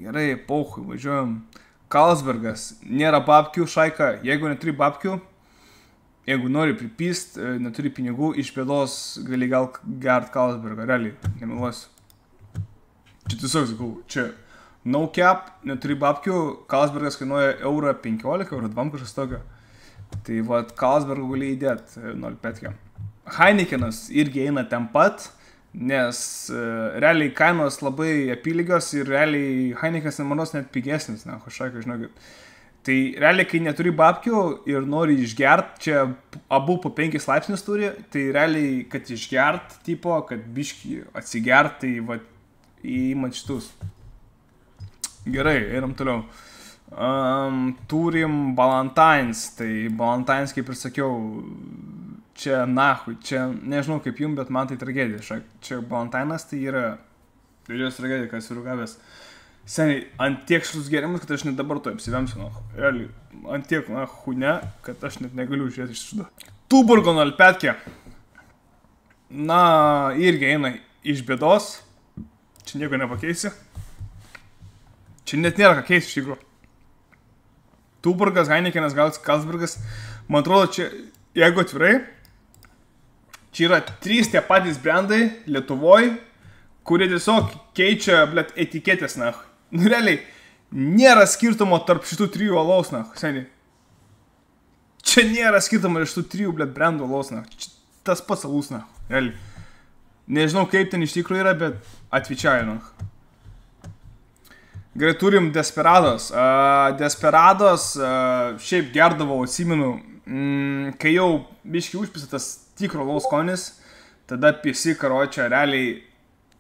Gerai, pauchui, važiuojam. Carlsbergas. Nėra babkių, šaika. Jeigu neturi babkių, jeigu nori pripyst, neturi pinigų, iš bėdos gali gal gert Carlsbergą. Realiai, nemeluosiu. Čia tiesiog sakau, čia no cap, neturi babkių, Carlsbergas kainuoja €1.15, €2 kažkas tokio. Tai vat, Carlsbergą gali įdėt 0,5. Heinekenas irgi eina ten pat, nes realiai kainos labai apylygios ir realiai Heinekenas nemanos net pigesnis, na, kažkaip, žinokit. Tai realiai, kai neturi babkių ir nori išgert, čia abu po 5 laipsnius turi, tai realiai, kad išgert, tipo, kad biškį atsigert, tai vat, įimat šitus. Gerai, einam toliau. Turim Ballantines, tai Ballantines, kaip ir sakiau, čia nahui, čia nežinau kaip jum, bet man tai tragedija. Čia Ballantinas tai yra didžiausia tragedija, kas yra gavęs. Seniai, ant tiek šilus gėrimus, kad aš net dabar to apsivemsiu, na, realiai, ant tiek, na, huine, kad aš net negaliu žiūrėti iš šito. Tuborgo 0,5. Na, irgi eina iš bėdos. Čia nieko nepakeisi. Čia net nėra ką keisti iš tikrųjų. Tuborgas, Heinekenas, Carlsbergas. Man atrodo, čia, jeigu atvirai, čia yra 3 tie patys brandai Lietuvoj, kurie tiesiog keičia, blet, etiketės, na. Nu, realiai, nėra skirtumo tarp šitų 3 alaus, na, seniai. Čia nėra skirtumo iš šitų 3, blet, brandų alaus, na. Čia tas pats alus, na, realiai. Nežinau, kaip ten iš tikrųjų yra, bet atvičiaju, na. Gerai, turim Desperados. Desperados, šiaip gerdavau, atsimenu, kai jau biškai užpisa tas tikro alaus skonis, tada pisi karočią, realiai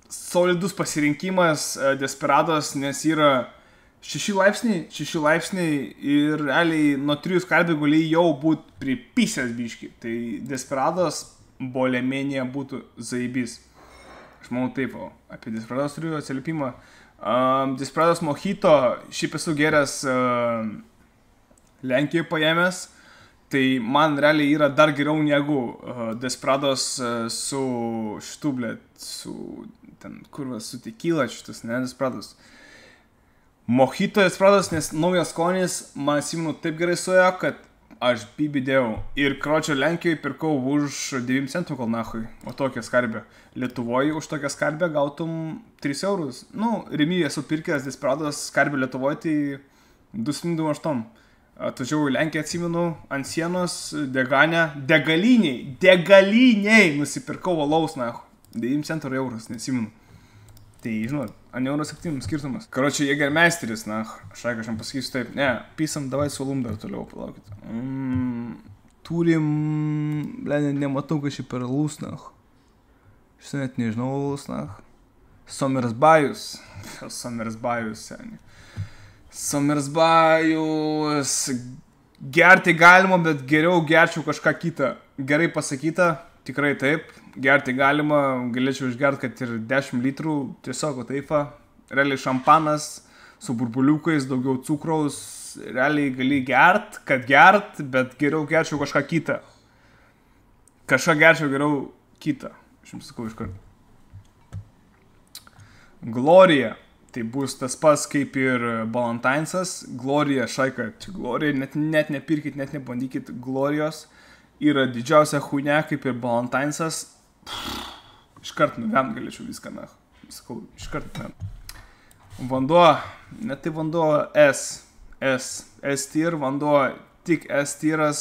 solidus pasirinkimas Desperados, nes yra 6 laipsniai ir realiai nuo 3 skalbių gali jau būti pripisęs biškai. Tai Desperados bolemenija būtų zaibys. Aš manau taip, apie Desperados turiu atsiliepimą. Desperados Mojito, šiaip esu geręs Lenkijoje paėmęs, tai man realiai yra dar geriau negu Desperados su šitų, blet, su ten, kurvas, su tequila šitas, ne, Desperados. Mojito Desperados, nes naujas skonis, man atsimenu taip gerai suėjo, kad aš bibidėjau. Ir kročio Lenkijoje pirkau už 9 centų kol nahui, o tokią skarbę. Lietuvoje už tokią skarbę gautum 3 eurus. Nu, rimy esu pirkęs Desperados skarbę Lietuvoje, tai 2,28. Atvažiavau į Lenkiją, atsimenu, ant sienos, degaliniai nusipirkau alaus, nahui. 9 centų eurus, neatsimenu. Tai, žinot, ant €7 skirtumas. Karočią, Jägermeisteris, na, aš kažkam pasakysiu taip. Ne, pisam, davai sulum dar toliau, palaukit. Turim, blė, nematau, kad šį per alus, na. Šitą net nežinau alus, na. Somersbajus, seniai. Somersbajus, gerti galima, bet geriau gerčiau kažką kitą. Gerai pasakyta, tikrai taip. Gerti galima, galėčiau išgert, kad ir 10 litrų, tiesiog taifa. Realiai šampanas su burbuliukais, daugiau cukraus. Realiai gali gert, kad gert, bet geriau gerčiau kažką kitą. Kažką gerčiau geriau kitą. Aš jums sakau iš karto. Gloria. Tai bus tas pats kaip ir Ballantinesas. Gloria, šaika, čia Gloria, net nepirkit, net nebandykit Glorijos. Yra didžiausia huine kaip ir Ballantinesas. Iškart nuvemt galėčiau viską, na. Sakau, iškart nuvemt. Vanduo, net tai vanduo S tier, vanduo tik S tieras.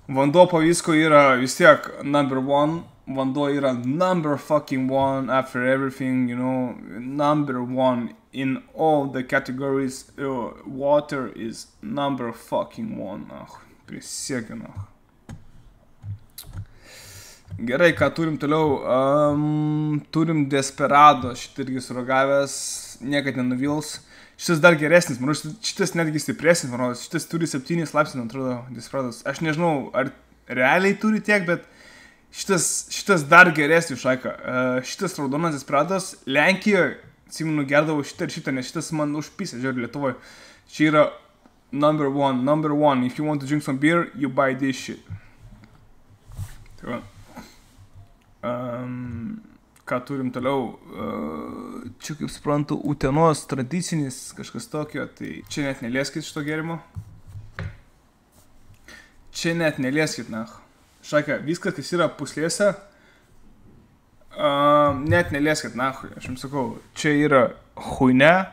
Vanduo po visko yra vis tiek number 1. Vanduo yra number fucking 1 after everything, you know. Number 1 in all the categories. Water is number fucking 1, na. Prisiekiu, na. Gerai, ką turim toliau? Turim Desperado, šitą irgi suragavęs, niekad nenuvils. Šitas dar geresnis, manau, šitas netgi stipresnis, manau, šitas turi 7 laipsnių, atrodo, Desperados. Aš nežinau, ar realiai turi tiek, bet šitas dar geresnis, šaika. Šitas raudonas Desperados, Lenkijoje, atsimenu, gerdavau šitą ir šitą, nes šitas man užpisė, žiūrėjau, Lietuvoje. Čia yra number one, if you want to drink some beer, you buy this shit. Tai va. ką turim toliau. Čia, kaip suprantu, Utenos tradicinis kažkas tokio, tai čia net nelieskit šito gėrimo. Čia net nelieskit, Šaika, viskas, kas yra puslėse, net nelieskit, aš jums sakau, čia yra huine,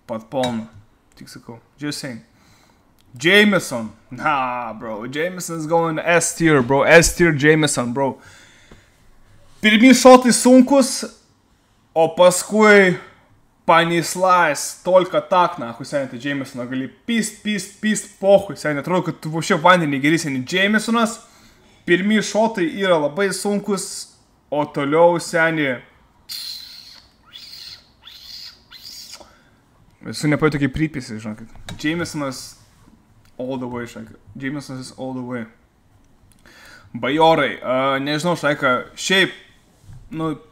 pat polna, tik sakau, just saying. Jameson, bro, Jameson's going S tier, bro, S tier Jameson, bro. Pirmi šotai sunkus, o paskui panislais, tolka tak, seniai, tai Jamesoną gali pist, pohui, seniai, atrodo, kad tu vašia vandenį geri, seniai, Jamesonas, pirmi šotai yra labai sunkus, o toliau, seniai, esu nepajau tokiai pripisi, žinokit, Jamesonas all the way, šaika. Jamesonas is all the way. Bajorai, nežinau, šaika, šiaip,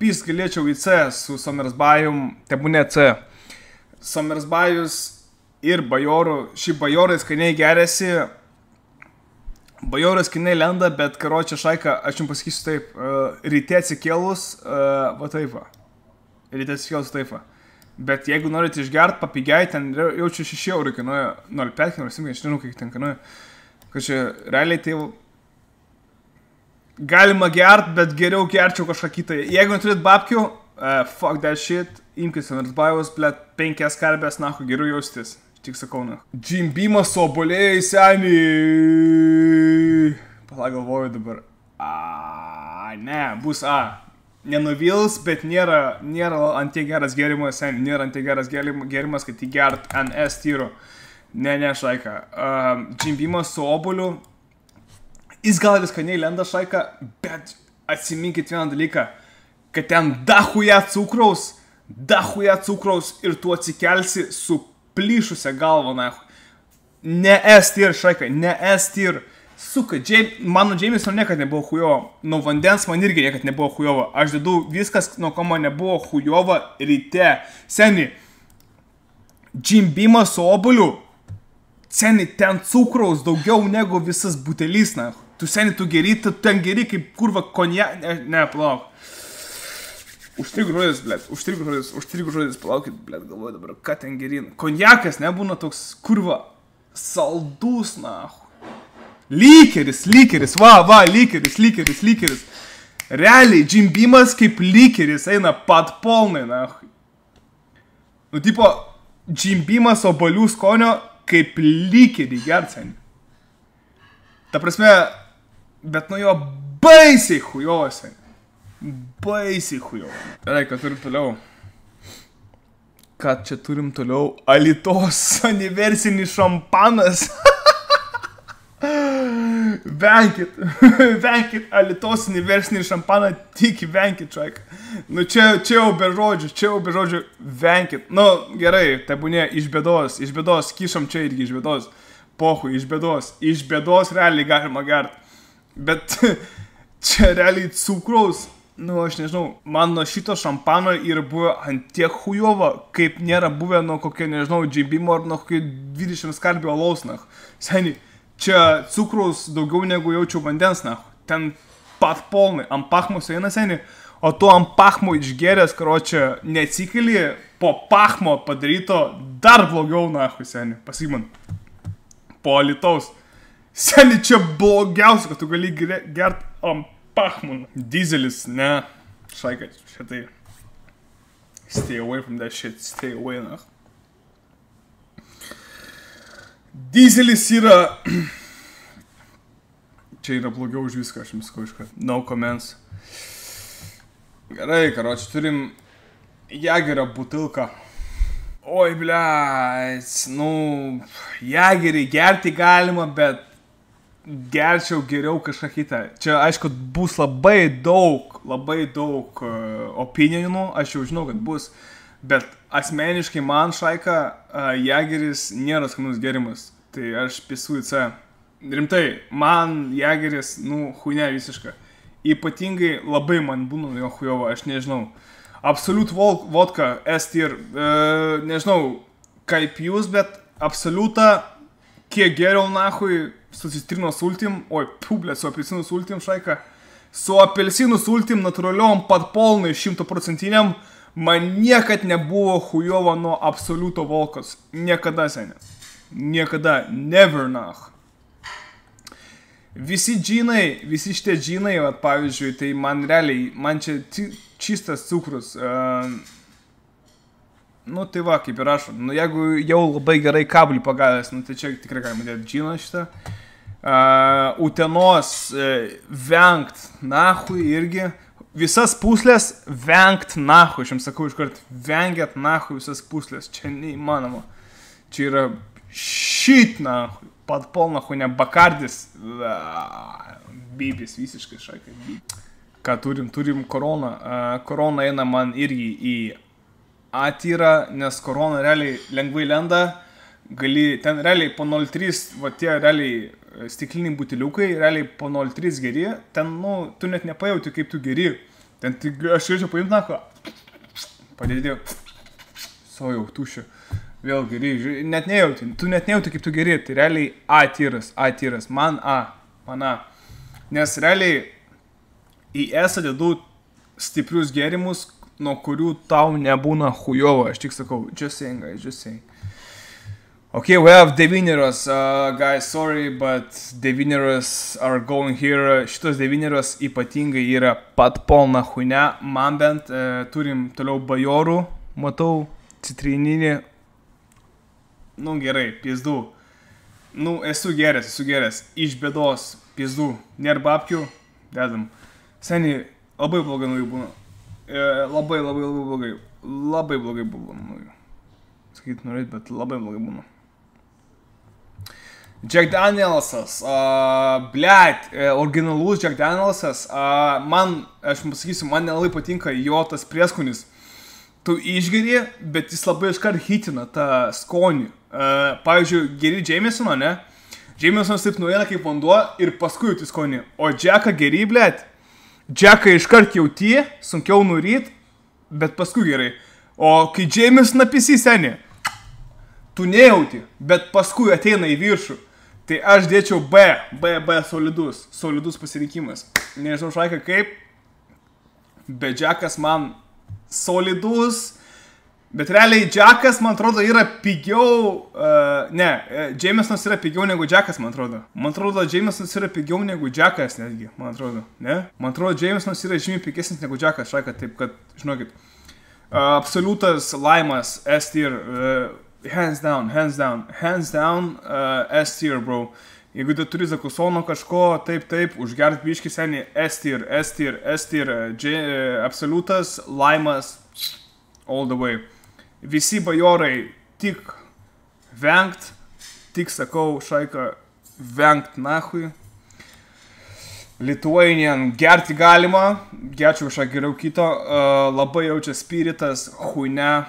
pist galėčiau į C su Somersbayum, tebūne C. Somersbayus ir bajorų, šiaip bajorai skaniai geriasi, bajorai skaniai lenda, bet karočią, šaika, aš jums pasakysiu taip, ryte atsikėlus, va taip va. Ryte atsikėlus taip va. Bet jeigu norite išgert papigiai, ten jaučiu 6 eurų kainuoja, 0,5, 0,7, aš nežinau, kiek ten kainuoja. Kad čia realiai tai galima gert, bet geriau gerčiau kažką kitą. Jeigu neturit babkių, fuck that shit, imkis Somersbayus, blėt, 5 skarbės, geriau jaustis. Tik sakau, Jim Beamas obolėjai, seniai. Pala galvoju dabar. Ne, bus A. Nenuvils, bet nėra ant tiek geras gėrimas, nėra ant tiek geras gėrimas, kad įgert NS tyru. Ne, šaika. Jim Beamas su oboliu, jis gal skaniai lenda, šaika, bet atsiminkit vieną dalyką, kad ten dahuja cukraus ir tu atsikelsi su plyšusią galvą, Ne S tyr, šaika, ne S tyr. Suka, mano Jameson niekad nebuvo hujovo, nuo vandens man irgi niekad nebuvo hujovo, aš dedu viskas, nuo ko man nebuvo hujovo ryte. Seni, Jim Beamas su oboliu, seni, ten cukraus daugiau negu visas butelys, Tu seni, tu ten geri kaip kurva konja, ne, palauk. Užstrigu žodis, palaukit, blėt, galvoju dabar, ką ten gerin. Konjakas nebūna toks kurva saldus, Lykeris, lykeris. Realiai, Jim Beamas kaip lykeris eina pat polnai, tipo, Jim Beamas obolių skonio kaip lykerį gercenį. Ta prasme, bet nuo jo baisiai hujovas, Gerai, ką turim toliau? Ką čia turim toliau? Alitos universinis šampanas. Venkit, Alitos universinį šampaną, tik venkit, čaik. Čia jau be žodžių, venkit. Gerai, tebūnė, iš bėdos, kišam čia irgi iš bėdos. Pohui, iš bėdos realiai galima gert. Bet čia realiai cukraus, aš nežinau, man nuo šito šampano yra buvę ant tiek hujovo, kaip nėra buvę nuo kokio, nežinau, Jim Beamo ar nuo kokio 20 skarbių alaus, Seniai. Čia cukraus daugiau negu jaučiau vandens, ten pat polnai, ant pachmos eina, seniai, o tu ant pachmo išgeręs, karočią, neatsikeli, po pachmo padaryto dar blogiau, seniai, pasigman, po Alitaus. Seniai, čia blogiausia, kad tu gali gert ant pachmo. Dizelis, ne, šaika, šitai, stay away from that shit, stay away, Dizelis yra... Čia yra blogiau už viską, aš jums sakau iškart. No comments. Gerai, karoči, turim Jagerio butilką. Oi, blėt, Jagerį gerti galima, bet gerčiau geriau kažką kitą. Čia, aišku, bus labai daug opinionų, aš jau žinau, kad bus. Bet asmeniškai man, šaika, Jageris nėra skanus gėrimas. Tai aš pisu į C. Rimtai, man Jageris, huine visiška. Ypatingai labai man būna jo hujovo, aš nežinau. Absolut vodka, S tier, nežinau, kaip jūs, bet absolutą, kiek geriau, su citrinos sultim, oi, publė, su apelsinų sultim, šaika. su apelsinų sultim natūraliom patpolnai 100%, man niekad nebuvo hujovo nuo absoliuto volkos. Niekada, seniai. Niekada. Never, nach. Visi džinai, visi šitie džinai, vat, pavyzdžiui, tai man realiai, man čia čistas cukrus. Nu, tai va, kaip ir aš. Nu, jeigu jau labai gerai kablį pagavęs, nu, tai čia tikrai galima dėti džiną šitą. Utenos vengt nahui irgi. Visas puslės vengt nahui. Aš jums sakau iškart, vengiat nahui visas puslės. Čia neįmanoma. Čia yra šit nahui. Patpol nahui, ne bakardis. Bybis visiškai šakai. Ką turim? Turim koroną. Korona eina man irgi į atyrą, nes korona realiai lengvai lenda. Gali, ten realiai po 0,3, va tie realiai stikliniai butiliukai, realiai po 0,3 geri. Ten, nu, tu net nepajauti, kaip tu geri. Ten aš reičiau paimti nako. Padėdėjau. Sojau, tušio. Vėl geri. Net nejauti. Tu net nejauti, kaip tu geri. Tai realiai A-tyras. Man A. Nes realiai į esą dedu stiprius gėrimus, nuo kurių tau nebūna hujovo. Aš tik sakau, just saying, guys, just saying. Okay, we have devyneros, guys, sorry, but devyneros are going here. Šitos devyneros ypatingai yra patpol nahuine. Man bent turim toliau bajorų, matau, citrininį. Nu gerai, pizdu. Nu, esu geras. Iš bėdos, pizdu. Nėra babkių, dedam. Seniai, labai blogai nuo jų būna. Labai blogai. Labai blogai buvo nuo jų. Sakyt norėt, bet labai blogai būna. Jack Danielsas, originalus Jack Danielsas, man, aš pasakysiu, man nelabai patinka jo tas prieskonis. Tu išgeri, bet jis labai iškart hitina tą skonį. Pavyzdžiui, geri Jamesono, ne? Jamesonas taip nueina kaip vanduo ir paskui jauti skonį. O Jacką geri, blėt. Jacką iškart jauti, sunkiau nuryt, bet paskui gerai. O kai Jamesoną pisi seni, tu nejauti, bet paskui ateina į viršų. Tai aš dėčiau B solidus pasirinkimas. Nežinau šaika kaip, bet Jackas man solidus, bet realiai Jackas, man atrodo, yra pigiau, Jamesonas yra pigiau negu Jackas, man atrodo. Man atrodo, Jamesonas yra pigiau negu Jackas netgi, man atrodo, ne? Man atrodo, Jamesonas yra žymiai pigesnis negu Jackas, šaika, taip kad, žinokit, absoliutas laimas, S-tier, hands down, S-tier, bro. Jeigu tu turi zakusono kažko, taip, užgert biškį senį, S-tier, absoliutas, laimas, all the way. Visi bajorai tik vengt, tik sakau, šaika, vengt nahui. Lithuanian gerti galima, gerčiau kažką geriau kito, labai jaučia spiritas, huine.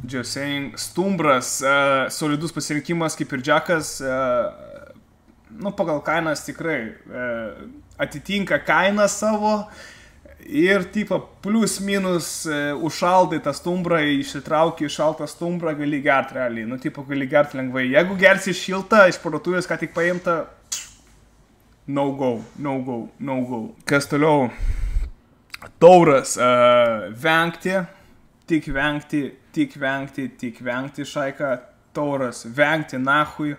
Just saying, stumbras, solidus pasirinkimas kaip ir Jackas, nu, pagal kainas tikrai atitinka kainą savo ir, tipo, plus minus užšaldai tą stumbrą, išsitrauki šaltą stumbrą, gali gert realiai, nu, tipo, gali gert lengvai. Jeigu gersi šiltą, iš parduotuvės, ką tik paimta, no go. Kas toliau? Tauras, vengti. Tik vengti šaika, tauras, vengti nahui.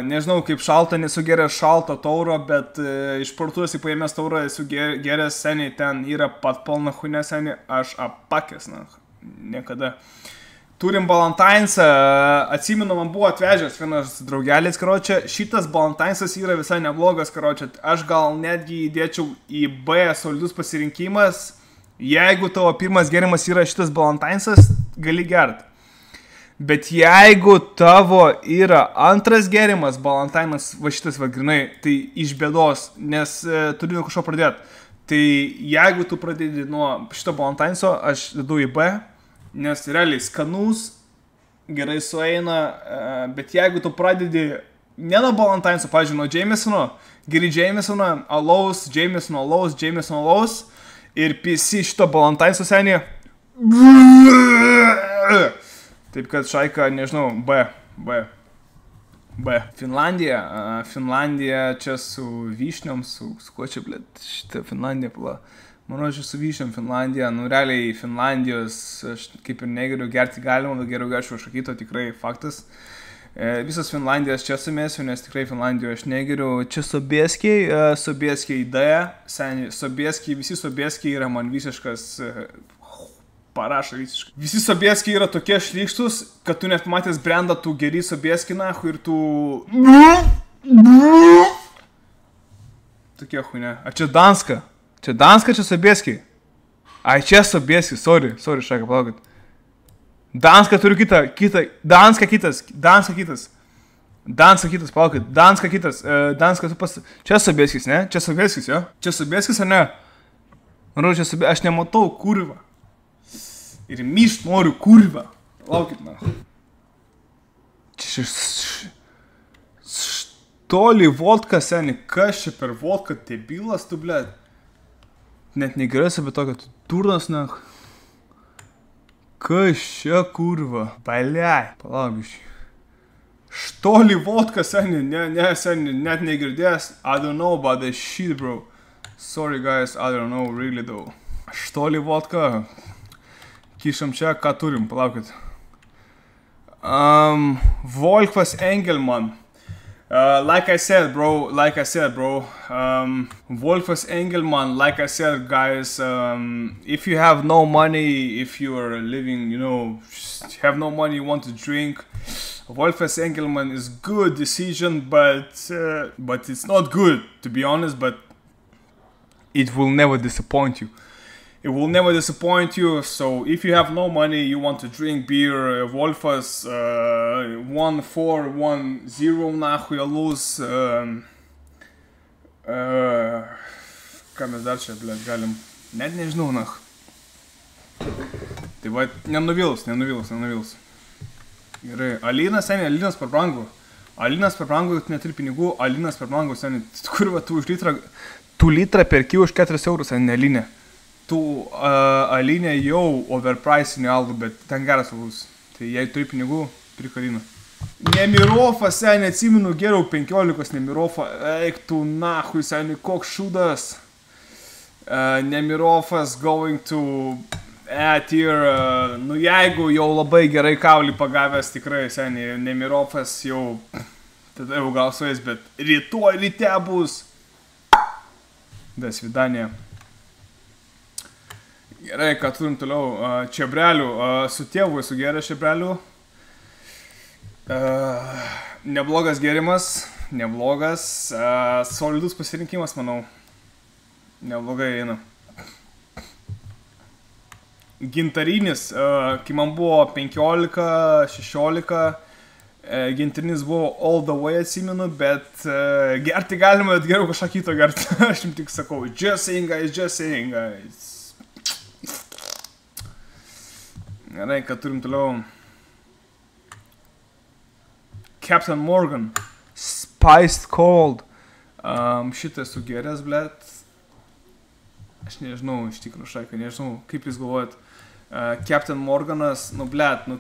Nežinau, kaip šalta, nesu geras šalto tauro, bet iš parduotuvės paėmęs taurą esu geras seniai, ten yra patpol nahuine seniai, aš apakęs, niekada. Turim Balantainsą, atsimenu, man buvo atvežęs vienas draugelis, karočią, šitas Balantainsas yra visai neblogas, karočią, aš gal netgi įdėčiau į B solidus pasirinkimas. Jeigu tavo pirmas gerimas yra šitas Balantainsas, gali gert. Bet jeigu tavo yra antras gerimas, Balantainas, va šitas va grinai, tai iš bėdos, nes turi nuo kažko pradėti. Tai jeigu tu pradėdi nuo šito Balantainso, aš dedu į B, nes realiai skanus, gerai sueina, bet jeigu tu pradedi ne nuo Balantainso, pavyzdžiui, nuo Jamesono, geri Jamesono, alaus, ir pisi šito Balantainso senį. Taip kad šaika, nežinau, B. B. Finlandija. Finlandija čia su vyšniom, su kuo čia, blėt, šitą Finlandiją pala. Manau, čia su vyšniom Finlandija. Nu, realiai Finlandijos, aš kaip ir negeriu, gerti galima, bet geriau gerčiau šakyto, tikrai faktas. Visas Finlandijos čia sumėsiu, nes tikrai Finlandijoje aš negeriu. Čia Sobieskiai, Sobieskiai D. Seniai, Sobieskiai, visi Sobieskiai yra man visiškas... parašo visiškai. Visi Sobieskiai yra tokie šrykštus, kad tu net matęs brendą, tu geri Sobieskiai nahu ir tu... Tokie huine. A čia Danska? Čia Danska, čia Sobieskiai? Ai, čia Sobieskiai, sorry, šaika, palaukit. Danska turiu kitą, Danska kitas, palaukit, Danska kitas, Danska tu pas... Čia Sobieskis, ne? Čia Sobieskis, jo? Čia Sobieskis, ar ne? Manau, čia Sobieskis, aš nematau, kurva. Ir myšt noriu, kurva. Laukit, na. Čia toli vodka, seni, kas čia per vodka, debilas tu, blėt. Net negeras apie to, kad tu turnas, na. Kas čia, kurva? Baliai. Palaukiu. Štoli vodka, seni, seni, net negirdės. I don't know about this shit, bro. Sorry, guys, I don't know, really, though. Štoli vodka. Kišam čia, ką turim, palaukit. Wolfas Engelman. Like I said, bro. Wolfas Engelman, like I said, guys, if you have no money, if you are living, you know, have no money, you want to drink, Wolfas Engelman is good decision, but it's not good, to be honest, but it will never disappoint you. It will never disappoint you, so if you have no money, you want to drink beer, Wolfas 1-4-1-0 nahui alus. Ką mes dar čia, blėt, galim? Net nežinau, nach. Tai va, nenuvils. Gerai, Alinas, seniai, Alinas per brangu. Alinas per brangu, tu neturi pinigų, Alinas per brangu, seniai. Kurva, tu už litrą, perki už 4 eurus, seniai, Alinė. Tu Alinė jau overpricinė algų, bet ten geras alus. Tai jei turi pinigų, pirk Aliną. Nemirofas, seniai, atsimenu, geriau 15 Nemirofą. Eik tu nahui, seniai, koks šūdas. Nemirofas going to tier. Nu jeigu jau labai gerai kaulį pagavęs, tikrai, seniai, Nemirofas jau, tada jau gal su jais, bet rytoj ryte bus. Da svidanė. Gerai, ką turim toliau. Čebrelių. Su tėvu esu geras čebrelių. Neblogas gėrimas. Neblogas. Solidus pasirinkimas, manau. Neblogai eina. Gintarinis. Kai man buvo 15-16, gintarinis buvo all the way, atsimenu, bet gerti galima, bet geriau kažką kito gerti. Aš jums tik sakau, just saying, guys. Gerai, kad turim toliau. Captain Morgan. Spiced Cold. Šitą esu geręs, blėt. Aš nežinau, iš tikrųjų, šaika, nežinau, kaip jūs galvojat. Captain Morganas,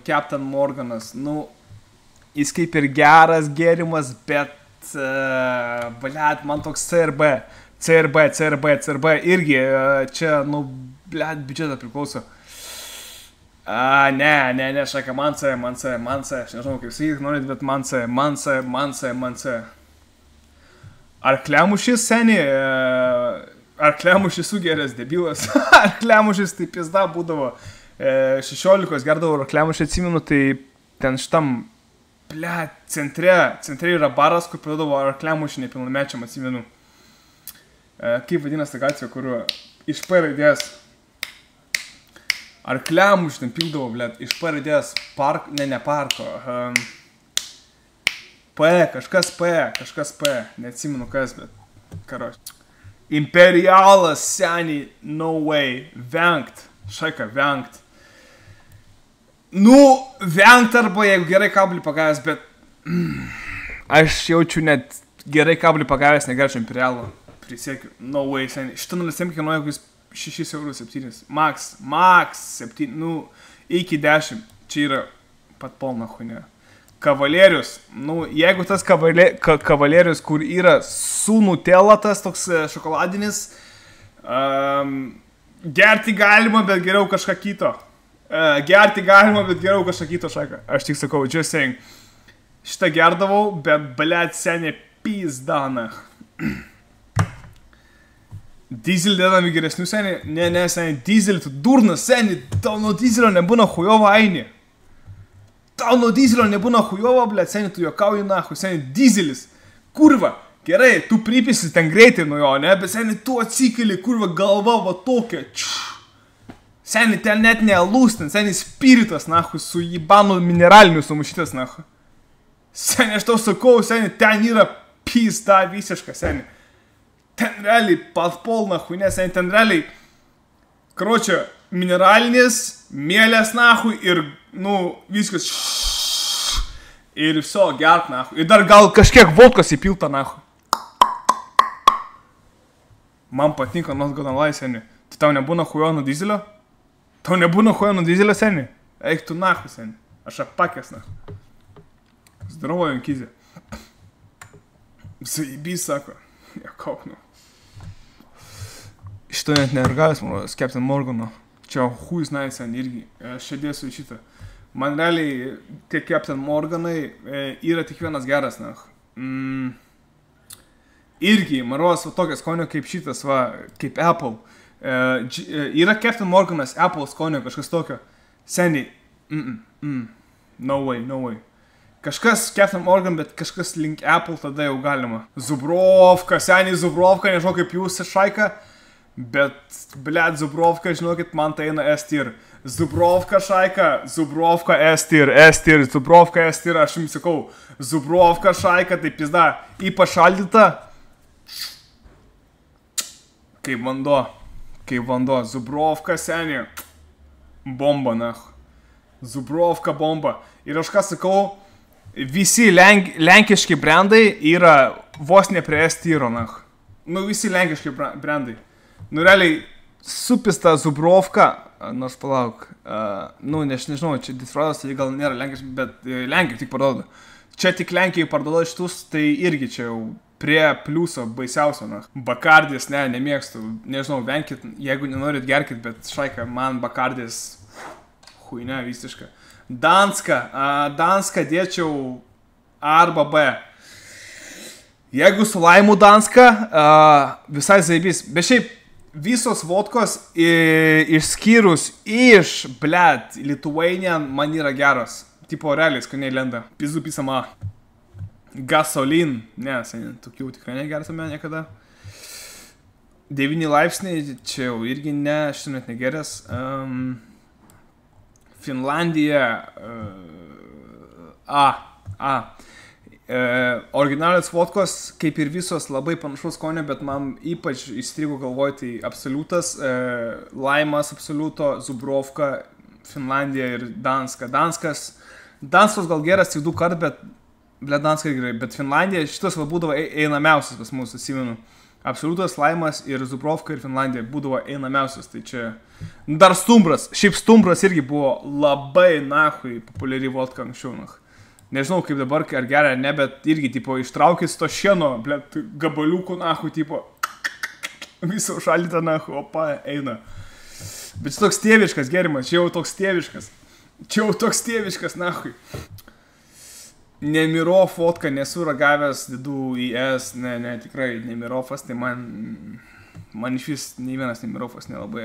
Captain Morganas, jis kaip ir geras gėrimas, bet, blėt, man toks CRB, irgi, čia, blėt, biudžetą priklauso. Ne, šaika, man C, aš nežinau, kaip sakyti, norit, bet man C. Arkliamušis, seniai, Arkliamušis sugerės, debilas. Arkliamušis tai pizda būdavo. 16 gerdavo Arkliamušį, atsimenu, tai ten šitam, blėt, centre yra baras, kur pradavo Arkliamušį nepilnamečiam, atsimenu. Kaip vadinasi ta gatvė, kur iš P raidės. Arkliamušį ten pildavo, blėt, iš P raidės parko, ne parko. Kažkas P, neatsimenu kas, bet karoč. Imperialas, seniai, no way, vengt, šaika, vengt. Vengt arba jeigu gerai kablį pagavęs, bet aš jaučiu net gerai kablį pagavęs, negerčiau Imperialo, prisiekiu, no way, seniai. Šitą 0,7 kainuoja kokius 6,7 €, max 7, iki 10, čia yra pat polna huinė. Kavalerius. Nu, jeigu tas kavalerius, kur yra su Nutella, tas toks šokoladinis, gerti galima, bet geriau kažką kito. Gerti galima, bet geriau kažką kito, šaika. Aš tik sakau, just saying. Šitą gerdavau, bet blėt senė pizdana. Diesel dėdami geresnių senį. Ne, senį, diesel, tu durnas senį. Tau nuo dieselio nebūna hujovo aini. Tau nuo dieselio nebūna hujovo, blėt, senį, tu juokauji nahu. Senį, dieselis. Kurva. Gerai, tu pripisi ten greitai nuo jo, ne? Bet senį, tu atsikeli, kurva, galva va tokia. Senį, ten net nealus, ten senį spiritas, nahu, su jibanu mineraliniu sumušytas, nahu. Senį, aš tau sakau, senį, ten yra pizda visiška, senį. Ten realiai patpol, nahu, ne, senį, ten realiai, karočią, mineralinis, mėlės, nahu, ir, nu, viskas, ir viso, gert, nahu. Ir dar gal kažkiek vodkos įpilta, nahu. Man patinka, nors gana lai, senį. Tai tau nebūna hujo nuo dizelio? Tau nebūna hujo nuo dizelio, senį? Eik tu, nahu, senį. Aš apakęs, nahu. Здорово, Янкизе. Заебись, sako. Ja, kauk, nu. Šito net nergavęs, mano, Captain Morgano. Čia huis naisen irgi. Aš dėsiu į šitą. Man realiai tie Captain Morganai yra tik vienas geras, na. Irgi, maros, va tokias skonio kaip šitas, va, kaip Apple. Yra Captain Morganas, Apple skonio, kažkas tokio. Seniai. No way, no way. Kažkas Captain Morgan, bet kažkas link Apple, tada jau galima. Zubrovka, seniai Zubrovka, nežinau kaip jūs šaika, bet, blėt, Zubrovka, žinokit, man tai eina S-tier. Zubrovka šaika, Zubrovka S-tier, S-tier, Zubrovka S-tier, aš jums sakau, Zubrovka šaika, tai pizda, ypač šaldyta. Kaip vanduo, Zubrovka, seniai, bomba, nech. Zubrovka bomba. Ir aš ką sakau, visi lenkiški brandai yra vos ne prie S-tyro, nach. Nu, visi lenkiški brandai. Nu, realiai, supista Zubrovka, nors palauk, nu, nežinau, čia Detroitas, tai gal nėra lenkiški, bet Lenkijai tik parduoda. Čia tik Lenkijai parduoda šitus, tai irgi čia jau prie pliuso baisiausio, nach. Bakardis, nemėgstu, nežinau, venkit, jeigu nenorit gerkit, bet šaika, man Bakardis huine visiška. Danska dėčiau A arba B. Jeigu su laimu Danska, visai zaibys. Bet šiaip visos vodkos išskyrus iš, blėt, Lithuanian man yra geros. Tipo realiai skaniai lenda. Pizu pisama. Gasolin. Ne, tokių tikrai negersame niekada. 9 laipsniai, čia jau irgi ne, šitą net negeras. Finlandija, originalios vodkos, kaip ir visos, labai panašus skonio, bet man ypač įstrigo galvoj, tai Absoliutas, Laimas Absoliuto, Zubrovka, Finlandija ir Danska. Danskos gal geras tik 2 kart, bet, Danska gerai, bet Finlandija, šitas va būdavo einamiausias pas mus, atsimenu. Absoliutas, Laimas ir Zubrovka ir Finlandija būdavo einamiausias, tai čia dar Stumbras, šiaip Stumbras irgi buvo labai nahui populiari vodka anksčiau, nah. Nežinau kaip dabar, ar gerai ar ne, bet irgi, tipo, ištraukis to šieno, blėt, gabaliukų nahui, tipo, viso šaldyta nahui, opa, eina. Bet čia toks tėviškas gerimas, čia jau toks tėviškas, nahui. Nemirov vodka nesu ragavęs, dedu į S, ne, tikrai Nemirovas, tai man iš vis nei vienas Nemirovas nelabai.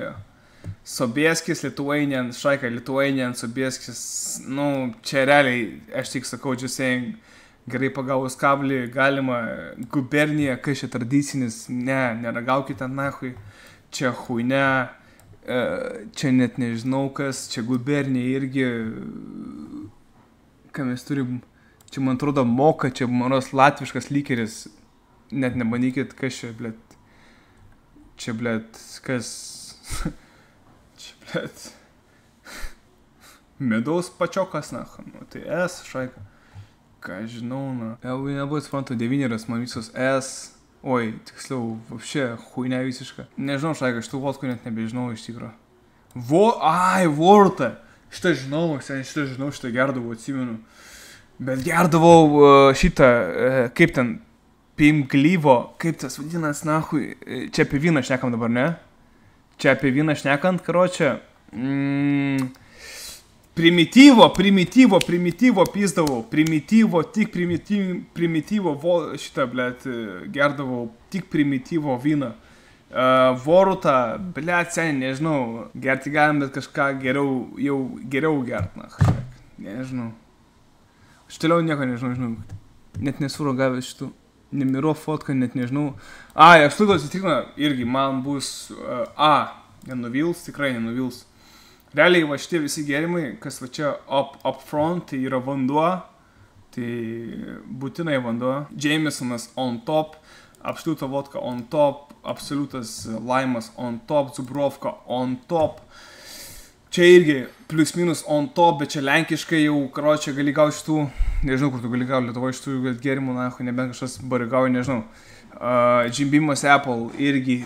Sobieskis, Lithuanian, šaika Lithuanian, Sobieskis, nu, čia realiai, aš tik sakau, just saying, gerai pagavus kablį, galima, Gubernija, kai čia tradicinis, neragaukite nahui, čia huine, čia net nežinau kas, čia Gubernija irgi, ką mes turim. Čia, man atrodo, moka, čia manos latviškas lykeris. Net nemanykit, kas čia, blėt. Čia, blėt, kas... Čia, blėt. Medaus pačiokas, na. Nu, tai S, šaika. Ką žinau, na. Jau nebuvo, suprantu, 9, man visos S. Oi, tiksliau, vapšė, huine visiška. Nežinau, šaika, šitų vodkų net nebežinau iš tikro. Vorta. Šitą žinau, šitą gerdavau, atsimenu. Bet gerdavau šitą, kaip ten, Pimglyvo, kaip tas vadinas, nahui, čia apie vyną šnekam dabar, ne? Čia apie vyną šnekant, karočią. Primityvo pizdavau, tik primityvo, šitą, blėt, gerdavau, tik primityvo vyną. Vorutą, blėt, seniai, nežinau, gerti galim, bet kažką geriau gert, na, nežinau. Aš toliau nieko nežinau, net nesuragavęs šitų, nemiro fotką, net nežinau. Aš turiu įsitikinę, irgi man bus, nenuvils, tikrai nenuvils. Realiai va šitie visi gėrimai, kas va čia up front, tai yra vanduo, tai būtinai vanduo. Jamesonas on top, absoliuta vodka on top, absoliutas laimas on top, Zubrovka on top. Čia irgi plius minus on top, bet čia lenkiškai jau, karočią, gali gauti šitų, nežinau, kur tu gali gauti Lietuvoje šitų gėrimų, na, nebent kažkas barigauja, nežinau. Jim Beamas Apple irgi.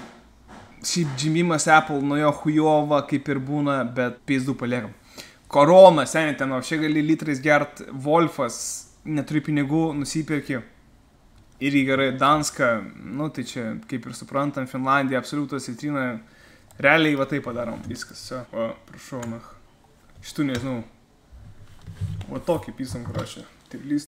Šiaip Jim Beamas Apple nuo jo hujova kaip ir būna, bet peizdų paliekam. Korona, seniai, ten, o čia gali litrais gert, Wolfas, neturi pinigų, nusipirki. Irgi gerai, Danska, nu tai čia, kaip ir suprantam, Finlandija, absoliutas citrina. Realiai va tai padarom, viskas, o, prašau, na. Šitų nežinau. Va tokį pisam, karočią. Taip lys.